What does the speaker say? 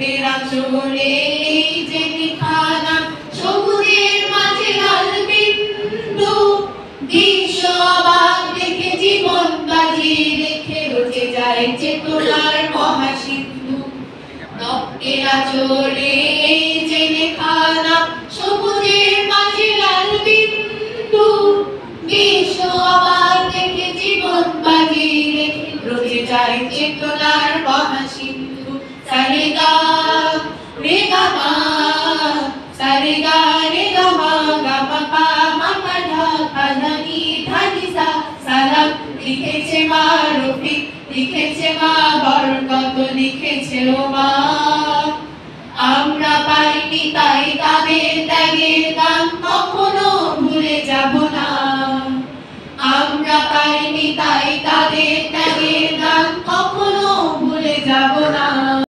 তেরা চলে যে খানা সবুজের মাঝে লাল বিন্দু বিশ্ব অবাক দেখে জীবন বাজি রেখে রচে যায় চেতনার মহাসিন্ধু তেরা চলে যে খানা সবুজের মাঝে লাল বিন্দু বিশ্ব অবাক দেখে জীবন বাজি রেখে রচে যায় চেতনার মহাসিন্ধু সারেগা রেগা মা সারেগা রেগা মা গা মা পা মা পা ধা পা ধা নি ধা নি সা সালাম লিখেছে মা রফিক লিখেছে মা বরকত লিখেছে ও মা আমরা পারিনি তাই তাদের ত্যাগের গান কখনো ভুলে যাব না আমরা পারিনি তাই